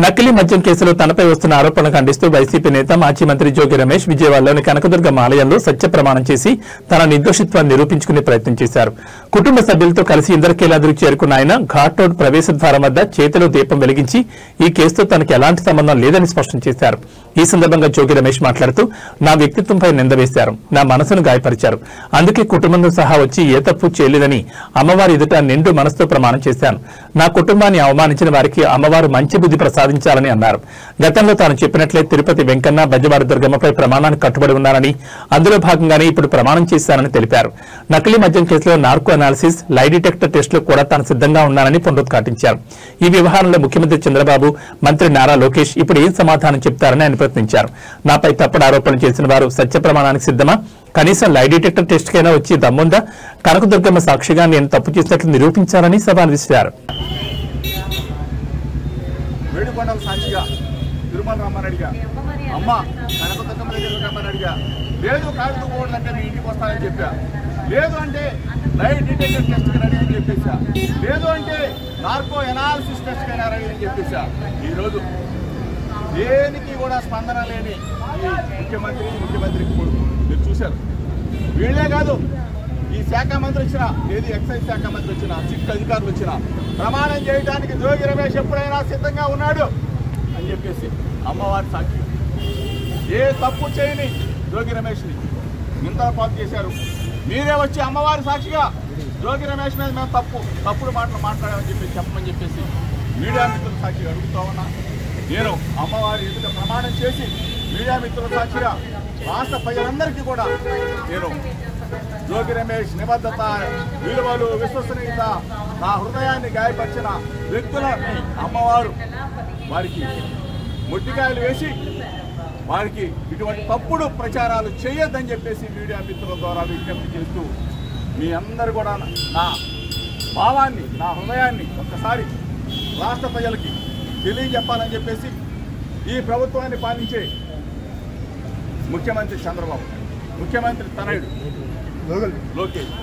నకిలీ మద్యం కేసులో తనపై వస్తున్న ఆరోపణలు ఖండిస్తూ వైసీపీ నేత మాజీ మంత్రి జోగి రమేష్ విజయవాడలోని కనకదుర్గమ్మ ఆలయంలో సత్య ప్రమాణం చేసి తన నిర్దోషిత్వాన్ని నిరూపించుకునే ప్రయత్నం చేశారు. కుటుంబ సభ్యులతో కలిసి ఇంద్రకీలాద్రికి చేరుకున్న ఆయన ఘాట్ రోడ్ ప్రవేశ ద్వారం వద్ద చేతిలో దీపం వెలిగించి ఈ కేసుతో తనకు ఎలాంటి సంబంధం లేదని స్పష్టం చేశారు. ఈ సందర్భంగా జోగి రమేష్ మాట్లాడుతూ నా వ్యక్తిత్వంపై నింద వేశారు, నా మనసును గాయపరిచారు. అందుకే కుటుంబంతో సహా వచ్చి ఏ తప్పు చేయలేదని అమ్మవారి ఎదుట నిండు మనసుతో ప్రమాణం చేశాను. నా కుటుంబాన్ని అవమానించిన వారికి అమ్మవారు మంచి బుద్ధి ప్రసాదించాలని అన్నారు. గతంలో తాను చెప్పినట్లే తిరుపతి వెంకన్న బెజవాడ దుర్గమ్మపై ప్రమాణానికి కట్టుబడి ఉన్నారని, అందులో భాగంగానే ఇప్పుడు ప్రమాణం చేశారని తెలిపారు. నకిలీ మద్యం కేసులో నార్కో అనాలిసిస్, లై డిటెక్టర్ టెస్టులు కూడా తాను సిద్ధంగా ఉన్నానని పునరుద్ఘాటించారు. ఈ వ్యవహారంలో ముఖ్యమంత్రి చంద్రబాబు, మంత్రి నారా లోకేష్ ఇప్పుడు ఏం సమాధానం చెప్తారని ఆయన ప్రశ్నించారు. నాపై తప్పుడు ఆరోపణలు చేసిన వారు సత్య ప్రమాణానికి సిద్ధమా? కనీసం లై డిటెక్టర్ టెస్ట్ కైనా వచ్చి దమ్ముందా? కనకదుర్గమ్మ సాక్షిగా నేను తప్పు చేసినట్లు నిరూపించాలని సవాల్ విసిరారు. వేడుకొండల సాక్షిగా తిరుమల రమ్మనడిగా, అమ్మ కనకదుర్గమ్మ దగ్గర రమ్మనడిగా, లేదు కాదు పోవాలంటే మీ ఇంటికి వస్తానని చెప్పా, లేదు అంటే లై డిటెక్టర్ టెస్ట్కి రెడీ అని చెప్పేసా, లేదు అంటే నార్కో ఎనాలిసిస్ టెస్ట్కి అయినా రెడీ అని చెప్పేసా. ఈరోజు దేనికి కూడా స్పందన లేని ఈ ముఖ్యమంత్రికి కొడుకు మీరు చూశారు. వీళ్ళే కాదు, ఈ శాఖ మంత్రి వచ్చిన, ఏది ఎక్సైజ్ శాఖ మంత్రి వచ్చిన, సిట్ అధికారులు వచ్చిన ప్రమాణం చేయడానికి జోగి రమేష్ ఎప్పుడైనా సిద్ధంగా ఉన్నాడు అని చెప్పేసి అమ్మవారి సాక్షి. ఏ తప్పు చేయని జోగి రమేష్ని నిందల పాలు చేశారు. మీరే వచ్చి అమ్మవారి సాక్షిగా జోగి రమేష్ మీద మేము తప్పుడు మాటలు మాట్లాడామని చెప్పమని చెప్పేసి మీడియా మిత్రుల సాక్షిగా అడుగుతా ఉన్నా. నేను అమ్మవారి ఎదుట ప్రమాణం చేసి మీడియా మిత్రుల సాక్షిగా రాష్ట్ర ప్రజలందరికీ కూడా నేను జోగి రమేష్ నిబద్ధత, విలువలు, విశ్వసనీయత, నా హృదయాన్ని గాయపరిచిన వ్యక్తులని అమ్మవారు వారికి ముట్టికాయలు వేసి వారికి ఇటువంటి తప్పుడు ప్రచారాలు చేయొద్దని చెప్పేసి మీడియా మిత్రుల ద్వారా విజ్ఞప్తి చేస్తూ మీ అందరూ కూడా నా భావాన్ని, నా హృదయాన్ని ఒక్కసారి రాష్ట్ర ప్రజలకి తెలియజెప్పాలని చెప్పేసి ఈ ప్రభుత్వాన్ని పాలించే ముఖ్యమంత్రి చంద్రబాబు, ముఖ్యమంత్రి తనయుడు లోకేష్